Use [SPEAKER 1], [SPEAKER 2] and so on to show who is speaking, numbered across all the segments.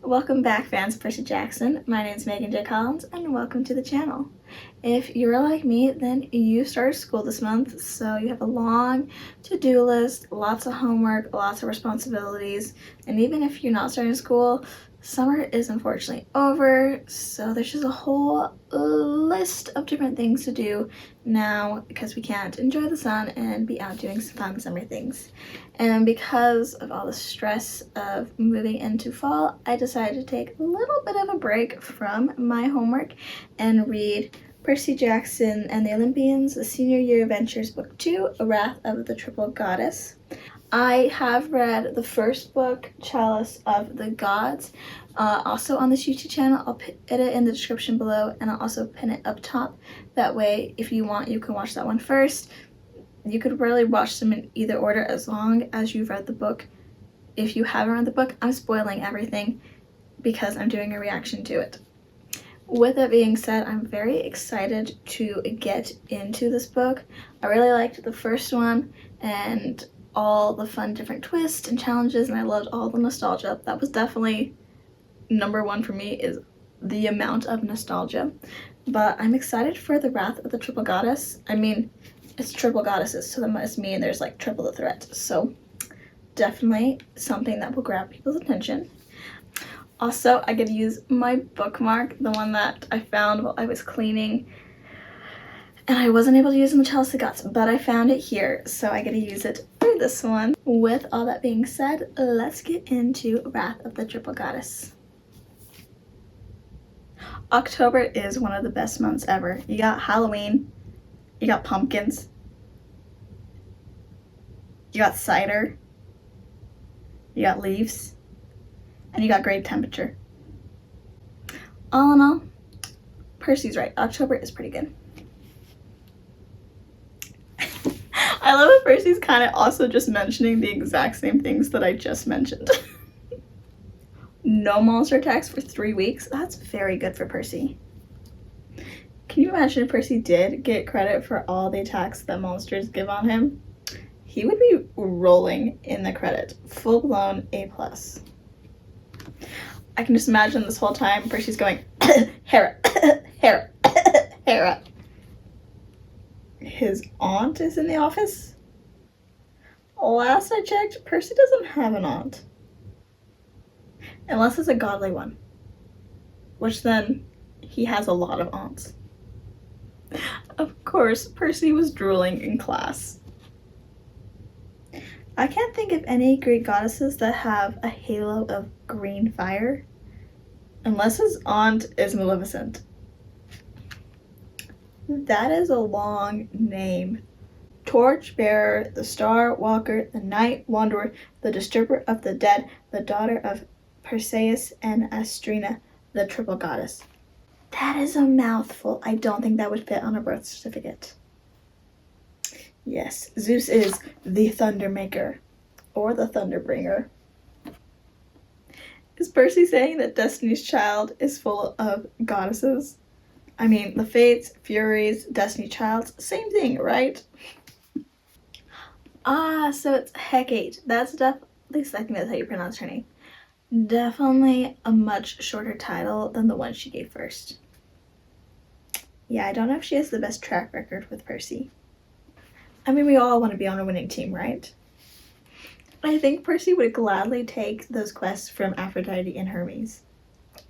[SPEAKER 1] Welcome back, fans of Percy Jackson. My name is Megan J. Collins, and welcome to the channel. If you're like me, then you started school this month, so you have a long to-do list, lots of homework, lots of responsibilities, and even if you're not starting school, summer is unfortunately over, so there's just a whole list of different things to do now because we can't enjoy the sun and be out doing some fun summer things. And because of all the stress of moving into fall, I decided to take a little bit of a break from my homework and read Percy Jackson and the Olympians, The Senior Year Adventures, Book 2, Wrath of the Triple Goddess. I have read the first book, Chalice of the Gods, also on this YouTube channel. I'll put it in the description below, and I'll also pin it up top. That way, if you want, you can watch that one first. You could really watch them in either order as long as you've read the book. If you haven't read the book, I'm spoiling everything because I'm doing a reaction to it. With that being said, I'm very excited to get into this book. I really liked the first one and all the fun different twists and challenges, and I loved all the nostalgia. That was definitely number one for me, is the amount of nostalgia. But I'm excited for the Wrath of the Triple Goddess. I mean, it's triple goddesses, so that must mean there's like triple the threat. So definitely something that will grab people's attention. Also, I get to use my bookmark, the one that I found while I was cleaning, and I wasn't able to use it in the Chalice of the Gods, but I found it here, so I get to use it for this one. With all that being said, let's get into Wrath of the Triple Goddess. October is one of the best months ever. You got Halloween, you got pumpkins, you got cider, you got leaves, and you got great temperature. All in all, Percy's right. October is pretty good. I love that Percy's kind of also just mentioning the exact same things that I just mentioned. No monster attacks for 3 weeks. That's very good for Percy. Can you imagine if Percy did get credit for all the attacks that monsters give on him? He would be rolling in the credit. Full-blown A+. I can just imagine this whole time Percy's going, Hera, Hera, Hera. His aunt is in the office? Last I checked, Percy doesn't have an aunt. Unless it's a godly one. Which then, he has a lot of aunts. Of course, Percy was drooling in class. I can't think of any Greek goddesses that have a halo of green fire. Unless his aunt is Maleficent. That is a long name. Torchbearer, the Star Walker, the Night Wanderer, the Disturber of the Dead, the daughter of Perseus and Astrina, the Triple Goddess. That is a mouthful. I don't think that would fit on a birth certificate. Yes, Zeus is the Thundermaker, or the Thunderbringer. Is Percy saying that Destiny's Child is full of goddesses? I mean, the Fates, Furies, Destiny Childs, same thing, right? So it's Hecate. That's at least I think that's how you pronounce her name. Definitely a much shorter title than the one she gave first. Yeah, I don't know if she has the best track record with Percy. I mean, we all want to be on a winning team, right? I think Percy would gladly take those quests from Aphrodite and Hermes.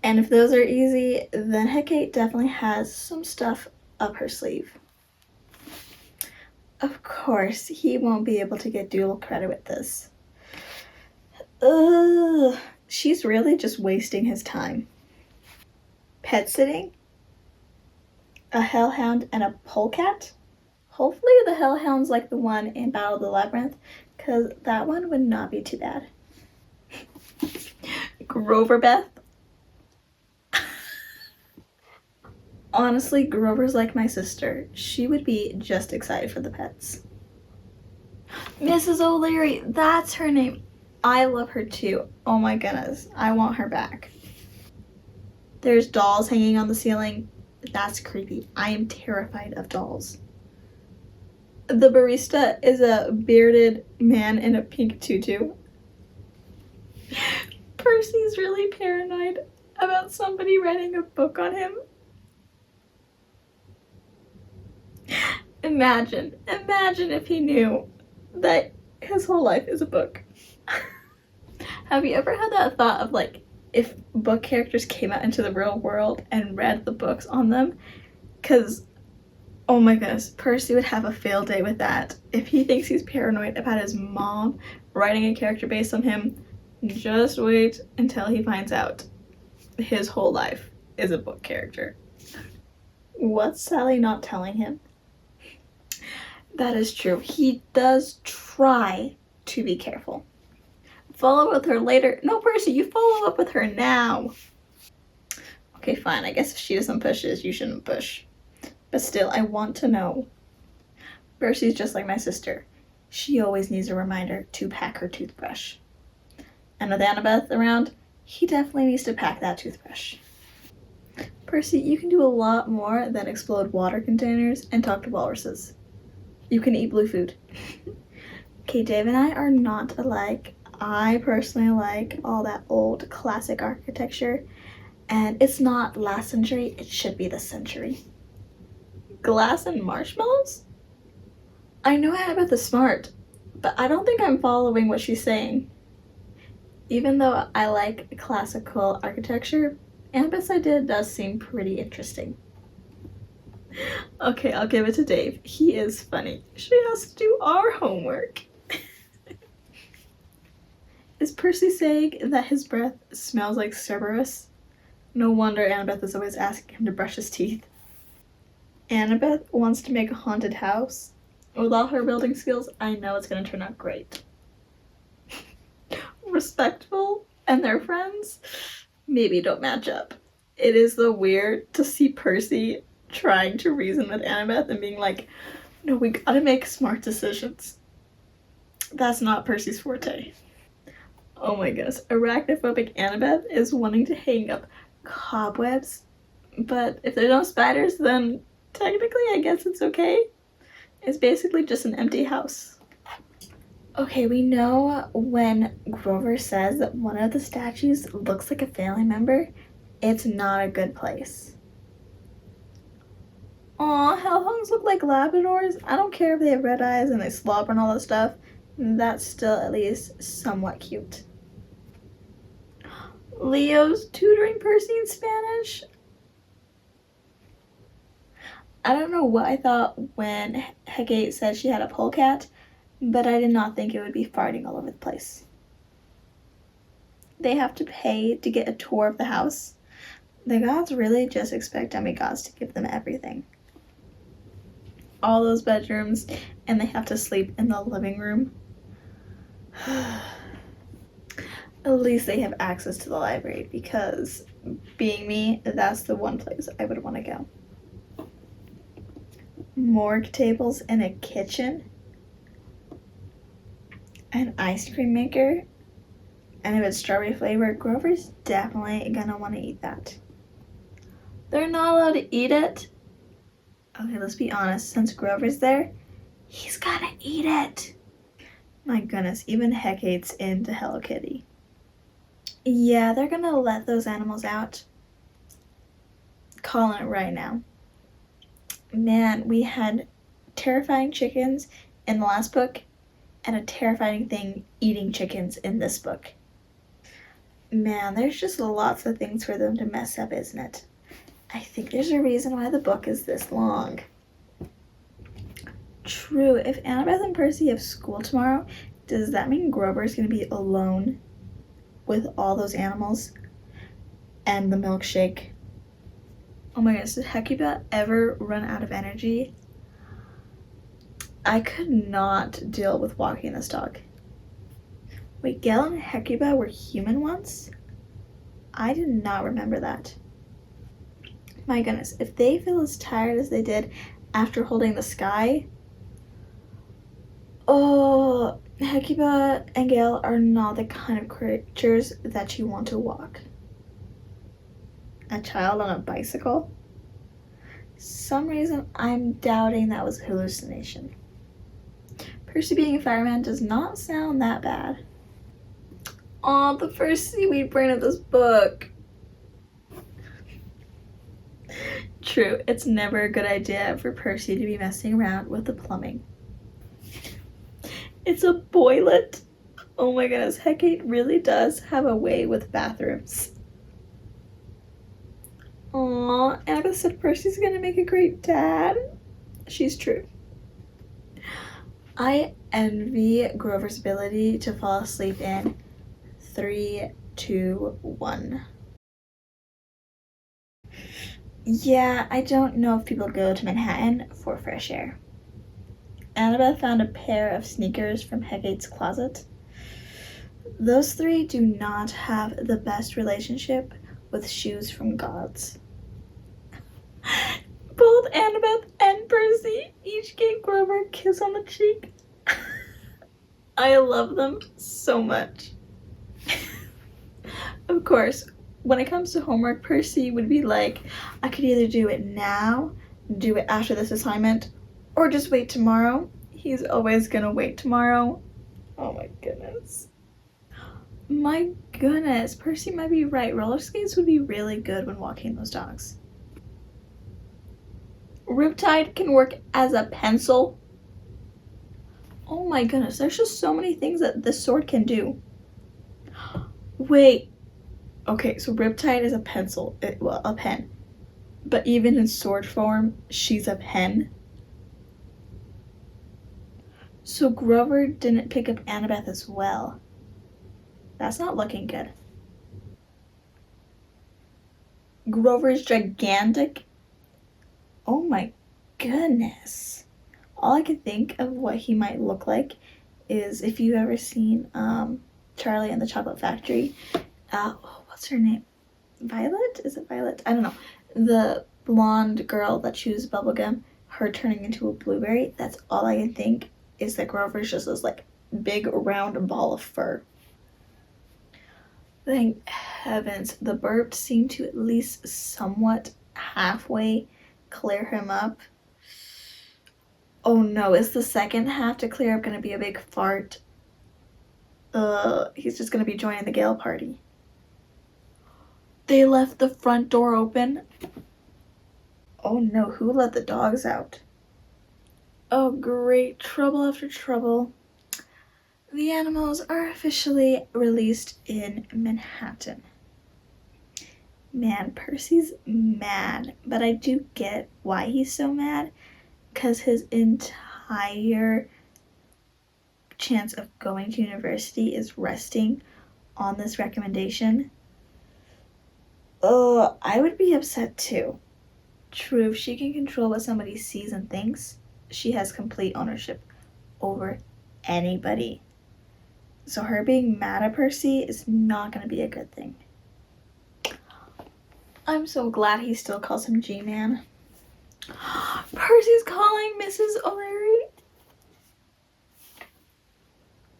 [SPEAKER 1] And if those are easy, then Hecate definitely has some stuff up her sleeve. Of course, he won't be able to get dual credit with this. Ugh, she's really just wasting his time. Pet sitting? A hellhound and a polecat? Hopefully the hellhound's like the one in Battle of the Labyrinth, because that one would not be too bad. Grover Beth? Honestly, Grover's like my sister. She would be just excited for the pets. Mrs. O'Leary, that's her name. I love her too. Oh my goodness, I want her back. There's dolls hanging on the ceiling. That's creepy. I am terrified of dolls. The barista is a bearded man in a pink tutu. Percy's really paranoid. about somebody writing a book on him. Imagine if he knew that his whole life is a book. Have you ever had that thought of like, if book characters came out into the real world and read the books on them? Because, oh my goodness, Percy would have a field day with that. If he thinks he's paranoid about his mom writing a character based on him, just wait until he finds out his whole life is a book character. What's Sally not telling him? That is true. He does try to be careful. Follow up with her later. No, Percy, you follow up with her now. Okay, fine. I guess if she doesn't push this, you shouldn't push. But still, I want to know. Percy's just like my sister. She always needs a reminder to pack her toothbrush. And with Annabeth around, he definitely needs to pack that toothbrush. Percy, you can do a lot more than explode water containers and talk to walruses. You can eat blue food. Okay, Dave and I are not alike. I personally like all that old classic architecture, and it's not last century, it should be this century. Glass and marshmallows? I know Annabeth is smart, but I don't think I'm following what she's saying. Even though I like classical architecture, Annabeth's idea does seem pretty interesting. Okay, I'll give it to Dave. He is funny. She has to do our homework. Is Percy saying that his breath smells like Cerberus? No wonder Annabeth is always asking him to brush his teeth. Annabeth wants to make a haunted house. With all her building skills, I know it's going to turn out great. Respectful and their friends maybe don't match up. It is though weird to see Percy trying to reason with Annabeth and being like, no, we gotta make smart decisions. That's not Percy's forte. Oh my goodness, arachnophobic Annabeth is wanting to hang up cobwebs, but if there's no spiders, then technically I guess it's okay. It's basically just an empty house. Okay, we know when Grover says that one of the statues looks like a family member, it's not a good place. Aw, hellhounds look like Labradors. I don't care if they have red eyes and they slobber and all that stuff. That's still at least somewhat cute. Leo's tutoring Percy in Spanish? I don't know what I thought when Hecate said she had a polecat, but I did not think it would be farting all over the place. They have to pay to get a tour of the house. The gods really just expect demigods to give them everything. All those bedrooms, and they have to sleep in the living room. At least they have access to the library, because being me, that's the one place I would want to go. Morgue tables in a kitchen, an ice cream maker, and if it's strawberry flavored, Grover's definitely gonna want to eat that. They're not allowed to eat it? Okay, let's be honest, since Grover's there, he's gotta eat it. My goodness, even Hecate's into Hello Kitty. Yeah, they're gonna let those animals out. Calling it right now. Man, we had terrifying chickens in the last book, and a terrifying thing eating chickens in this book. Man, there's just lots of things for them to mess up, isn't it? I think there's a reason why the book is this long. True, if Annabeth and Percy have school tomorrow, does that mean Grover's gonna be alone with all those animals and the milkshake? Oh my goodness, did Hecuba ever run out of energy? I could not deal with walking this dog. Wait, Gale and Hecuba were human once? I did not remember that. My goodness, if they feel as tired as they did after holding the sky, oh, Hecuba and Gale are not the kind of creatures that you want to walk. A child on a bicycle? Some reason I'm doubting that was a hallucination. Percy being a fireman does not sound that bad. Aw, the first seaweed brain of this book. True, it's never a good idea for Percy to be messing around with the plumbing. It's a boilet. Oh my goodness, Hecate really does have a way with bathrooms. Aww, Annabeth said Percy's gonna make a great dad. She's true. I envy Grover's ability to fall asleep in 3, 2, 1. Yeah, I don't know if people go to Manhattan for fresh air. Annabeth found a pair of sneakers from Hecate's closet. Those three do not have the best relationship with shoes from gods. Both Annabeth and Percy each gave Grover a kiss on the cheek. I love them so much. Of course, when it comes to homework, Percy would be like, I could either do it now, do it after this assignment, or just wait tomorrow. He's always gonna wait tomorrow. Oh my goodness. My goodness, Percy might be right. Roller skates would be really good when walking those dogs. Riptide can work as a pencil. Oh my goodness, there's just so many things that this sword can do. Wait. Okay, so Riptide is a pencil. Well, a pen. But even in sword form, she's a pen. So Grover didn't pick up Annabeth as well. That's not looking good. Grover's gigantic. Oh my goodness. All I could think of what he might look like is if you've ever seen Charlie and the Chocolate Factory. What's her name? Violet? Is it Violet? I don't know. The blonde girl that chews bubblegum, her turning into a blueberry. That's all I can think is that Grover's just this like big round ball of fur. Thank heavens, the burp seemed to at least somewhat halfway clear him up. Oh no, is the second half to clear up gonna be a big fart? He's just gonna be joining the Gale party. They left the front door open. Oh no, who let the dogs out? Oh great, trouble after trouble. The animals are officially released in Manhattan. Man, Percy's mad, but I do get why he's so mad, because his entire chance of going to university is resting on this recommendation. I would be upset too. True, if she can control what somebody sees and thinks, she has complete ownership over anybody. So her being mad at Percy is not going to be a good thing. I'm so glad he still calls him G-Man. Percy's calling Mrs. O'Leary.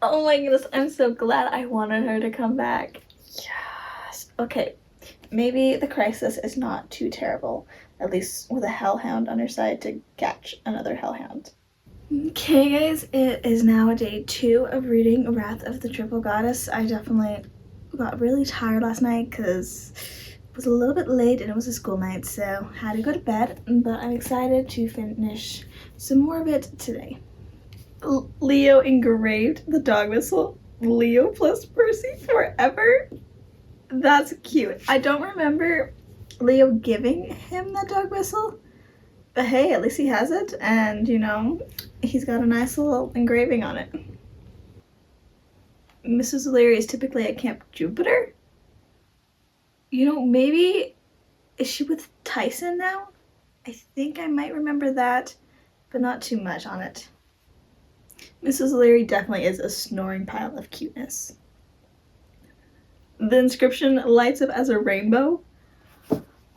[SPEAKER 1] Oh my goodness, I'm so glad. I wanted her to come back. Yes. Okay, maybe the crisis is not too terrible, at least with a hellhound on her side to catch another hellhound. Okay guys, it is now day 2 of reading Wrath of the Triple Goddess. I definitely got really tired last night because it was a little bit late and it was a school night, so I had to go to bed, but I'm excited to finish some more of it today. Leo engraved the dog whistle. Leo plus Percy forever. That's cute. I don't remember Leo giving him that dog whistle, but hey, at least he has it, and you know, he's got a nice little engraving on it. Mrs. O'Leary is typically at Camp Jupiter. You know, maybe, is she with Tyson now? I think I might remember that, but not too much on it. Mrs. O'Leary definitely is a snoring pile of cuteness. The inscription lights up as a rainbow.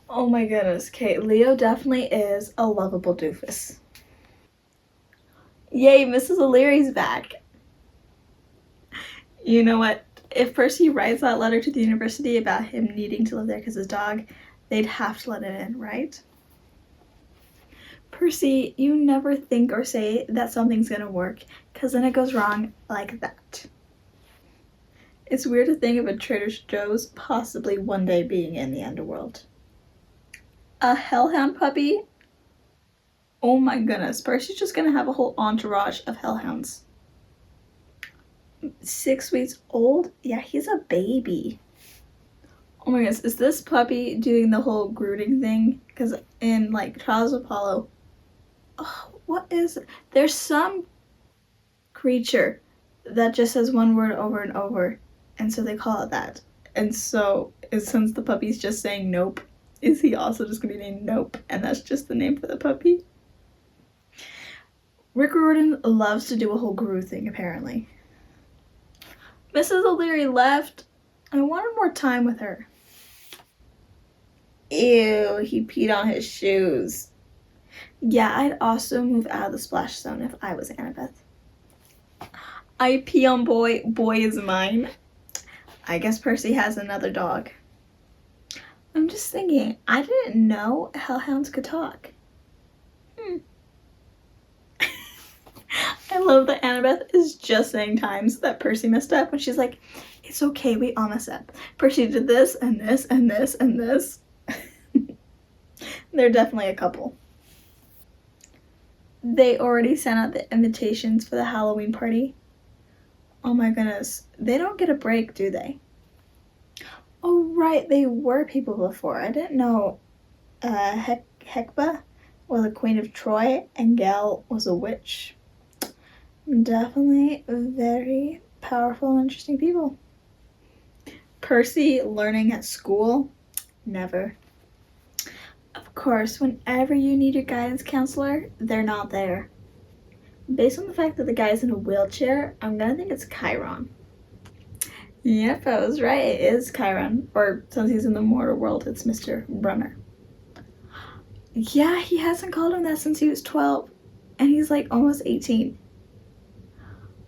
[SPEAKER 1] Oh my goodness, okay, Leo definitely is a lovable doofus. Yay, Mrs. O'Leary's back. You know what? If Percy writes that letter to the university about him needing to live there because his dog, they'd have to let it in, right? Percy, you never think or say that something's gonna work, because then it goes wrong like that. It's weird to think of a Trader Joe's possibly one day being in the underworld. A hellhound puppy? Oh my goodness, Percy's just gonna have a whole entourage of hellhounds. 6 weeks old? Yeah, he's a baby. Oh my goodness, is this puppy doing the whole brooding thing? Because in like Trials of Apollo, oh, what is it? There's some creature that just says one word over and over, and so they call it that. And so, since the puppy's just saying nope, is he also just gonna be named Nope? And that's just the name for the puppy? Rick Riordan loves to do a whole Gru thing, apparently. Mrs. O'Leary left. I wanted more time with her. Ew, he peed on his shoes. Yeah, I'd also move out of the splash zone if I was Annabeth. I pee on boy, boy is mine. I guess Percy has another dog. I'm just thinking, I didn't know hellhounds could talk. I love that Annabeth is just saying times that Percy messed up when she's like, it's okay, we all mess up. Percy did this and this and this and this. They're definitely a couple. They already sent out the invitations for the Halloween party. Oh my goodness. They don't get a break, do they? Oh right, they were people before. I didn't know Hecba was a queen of Troy and Gal was a witch. Definitely very powerful and interesting people. Percy learning at school? Never. Of course, whenever you need your guidance counselor, they're not there. Based on the fact that the guy's in a wheelchair, I'm gonna think it's Chiron. Yep, I was right. It is Chiron. Or since he's in the mortal world, it's Mr. Brunner. Yeah, he hasn't called him that since he was 12. And he's like almost 18.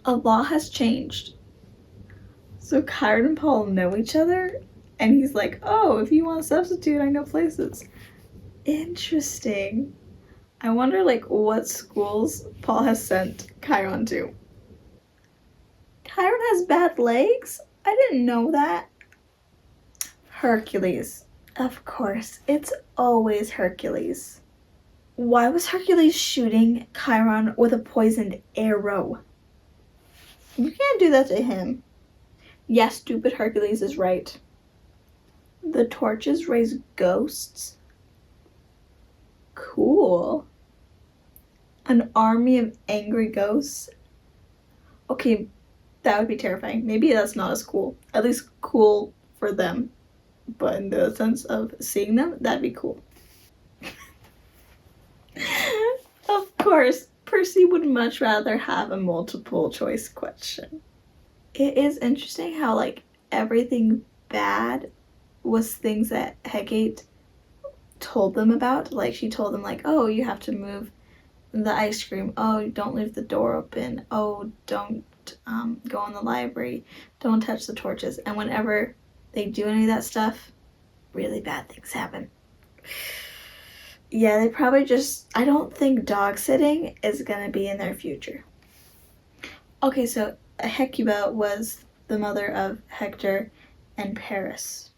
[SPEAKER 1] A law has changed. So Chiron and Paul know each other, and he's like, oh, if you want to substitute, I know places. Interesting. I wonder like what schools Paul has sent Chiron to. Chiron has bad legs? I didn't know that. Hercules. Of course, it's always Hercules. Why was Hercules shooting Chiron with a poisoned arrow? You can't do that to him. Yes, stupid Hercules is right. The torches raise ghosts? Cool. An army of angry ghosts? Okay, that would be terrifying. Maybe that's not as cool. At least cool for them. But in the sense of seeing them, that'd be cool. Of course, Percy would much rather have a multiple choice question. It is interesting how like everything bad was things that Hecate told them about. Like she told them like, oh, you have to move the ice cream. Oh, don't leave the door open. Oh, don't go in the library. Don't touch the torches. And whenever they do any of that stuff, really bad things happen. Yeah, they probably just, I don't think dog sitting is gonna be in their future. Okay, so Hecuba was the mother of Hector and Paris.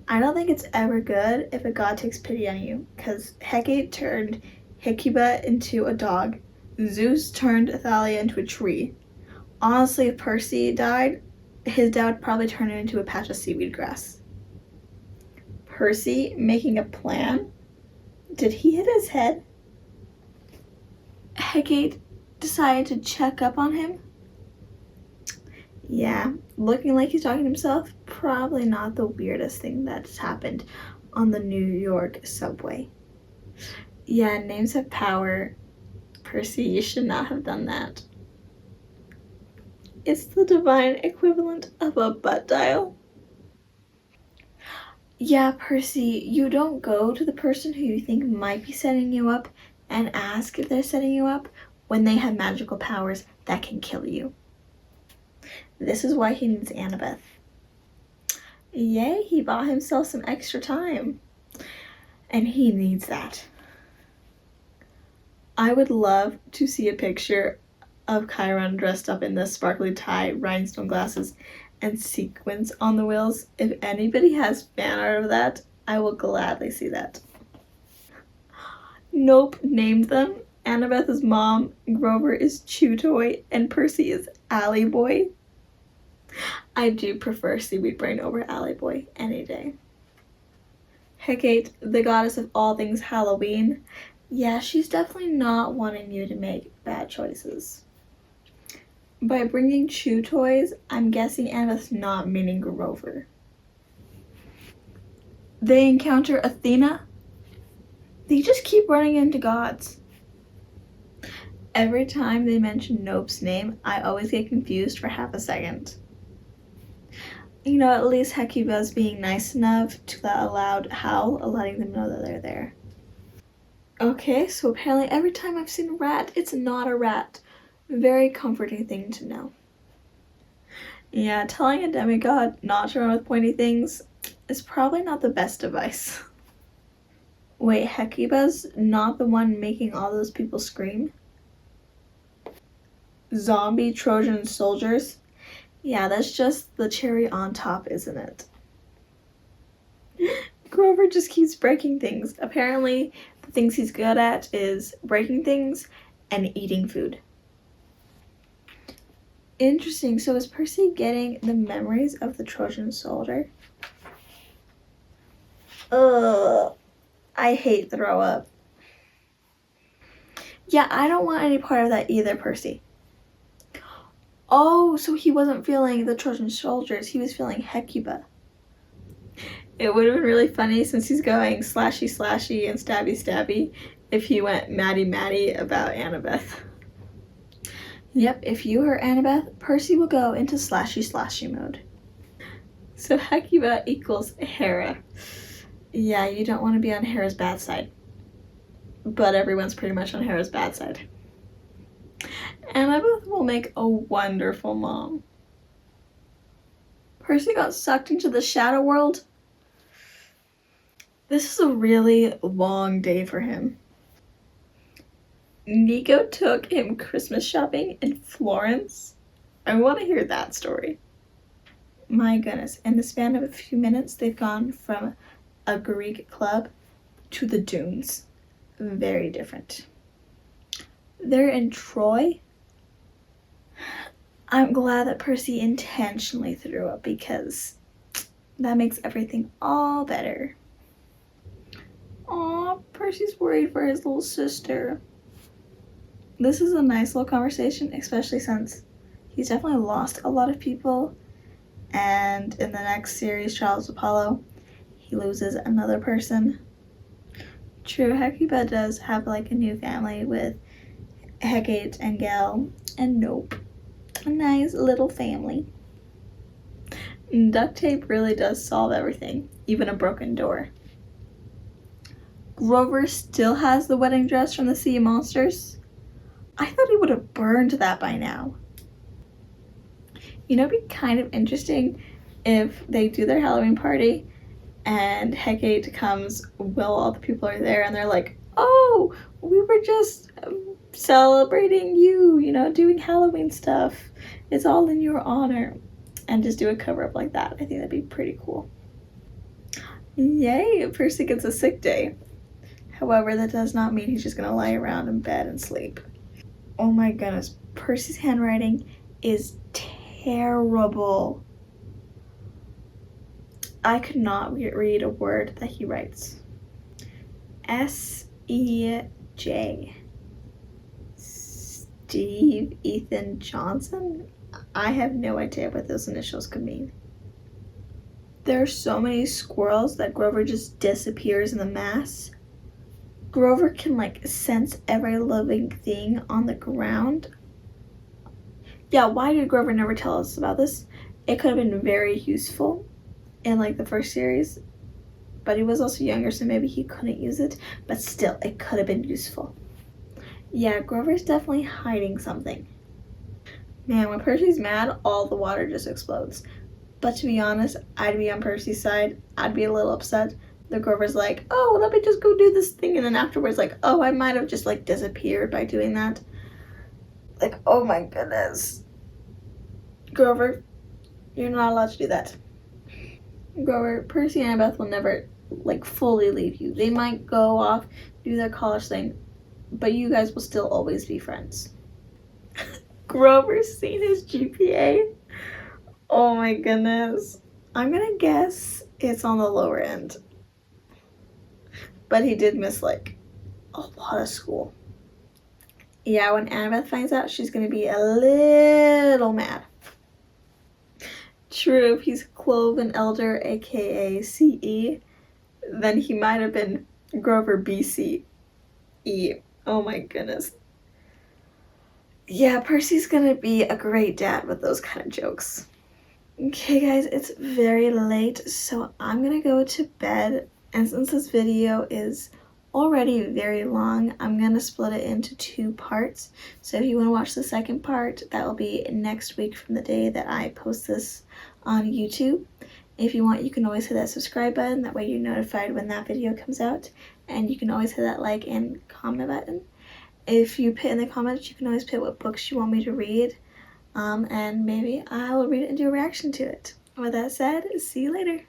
[SPEAKER 1] I don't think it's ever good if a god takes pity on you, because Hecate turned Hecuba into a dog. Zeus turned Thalia into a tree. Honestly, if Percy died, his dad would probably turn it into a patch of seaweed grass. Percy making a plan? Did he hit his head? Hecate decided to check up on him? Yeah, looking like he's talking to himself, probably not the weirdest thing that's happened on the New York subway. Yeah, names have power. Percy, you should not have done that. It's the divine equivalent of a butt dial. Yeah, Percy, you don't go to the person who you think might be setting you up and ask if they're setting you up when they have magical powers that can kill you. This is why he needs Annabeth. Yay, he bought himself some extra time. And he needs that. I would love to see a picture of Chiron dressed up in this sparkly tie, rhinestone glasses, and sequins on the wheels. If anybody has fan art of that, I will gladly see that. Nope named them. Annabeth's mom, Grover, is Chew Toy, and Percy is Alley Boy. I do prefer Seaweed Brain over Alley Boy any day. Hecate, the goddess of all things Halloween. Yeah, she's definitely not wanting you to make bad choices. By bringing Chew Toys, I'm guessing Annabeth's not meaning Grover. They encounter Athena. They just keep running into gods. Every time they mention Nope's name, I always get confused for half a second. You know, at least Hecuba's being nice enough to let a loud howl, letting them know that they're there. Okay, so apparently every time I've seen a rat, it's not a rat. Very comforting thing to know. Yeah, telling a demigod not to run with pointy things is probably not the best advice. Wait, Hecuba's not the one making all those people scream? Zombie Trojan soldiers? Yeah, that's just the cherry on top, isn't it? Grover just keeps breaking things. Apparently, the things he's good at is breaking things and eating food. Interesting. So is Percy getting the memories of the Trojan soldier? Ugh. I hate throw up. Yeah, I don't want any part of that either, Percy. Oh, so he wasn't feeling the Trojan soldiers, he was feeling Hecuba. It would have been really funny since he's going slashy slashy and stabby stabby if he went Maddie Maddie about Annabeth. Yep, if you hurt Annabeth, Percy will go into slashy slashy mode. So Hecuba equals Hera. Yeah, you don't want to be on Hera's bad side. But everyone's pretty much on Hera's bad side. Annabeth will make a wonderful mom. Percy got sucked into the shadow world. This is a really long day for him. Nico took him Christmas shopping in Florence. I want to hear that story. My goodness, in the span of a few minutes, they've gone from a Greek club to the dunes. Very different. They're in Troy. I'm glad that Percy intentionally threw up because that makes everything all better. Aw, Percy's worried for his little sister. This is a nice little conversation, especially since he's definitely lost a lot of people. And in the next series, Trials of Apollo, he loses another person. True, Hecuba does have like a new family with Hecate and Gel and Nope. A nice little family. Duct tape really does solve everything, even a broken door. Grover still has the wedding dress from the Sea of Monsters. I thought he would have burned that by now. You know, it'd be kind of interesting if they do their Halloween party and Hecate comes while all the people are there and they're like, oh, we were just celebrating you, you know, doing Halloween stuff. It's all in your honor. And just do a cover up like that. I think that'd be pretty cool. Yay, Percy gets a sick day. However, that does not mean he's just gonna lie around in bed and sleep. Oh my goodness, Percy's handwriting is terrible. I could not read a word that he writes. S-E-J. Steve Ethan Johnson? I have no idea what those initials could mean. There are so many squirrels that Grover just disappears in the mass. Grover can like sense every living thing on the ground. Yeah, why did Grover never tell us about this? It could have been very useful in like the first series, but he was also younger, so maybe he couldn't use it, but still, it could have been useful. Yeah, Grover's definitely hiding something. Man, when Percy's mad, all the water just explodes. But to be honest, I'd be on Percy's side. I'd be a little upset that Grover's like, oh, let me just go do this thing, and then afterwards like, oh, I might have just like disappeared by doing that. Like, oh my goodness. Grover, you're not allowed to do that. Grover, Percy and Annabeth will never like fully leave you. They might go off, do their college thing, but you guys will still always be friends. Grover's seen his GPA. Oh my goodness. I'm gonna guess it's on the lower end. But he did miss like a lot of school. Yeah, when Annabeth finds out, she's gonna be a little mad. True, if he's Cloven Elder, aka CE, then he might have been Grover BCE. Oh my goodness. Yeah, Percy's gonna be a great dad with those kind of jokes. Okay guys, it's very late, so I'm gonna go to bed, and since this video is already very long, I'm gonna split it into 2 parts. So if you want to watch the second part, that will be next week from the day that I post this on YouTube. If you want, you can always hit that subscribe button, that way you're notified when that video comes out, and you can always hit that like and comment button. If you put in the comments, you can always put what books you want me to read, and maybe I will read it and do a reaction to it. With that said, see you later.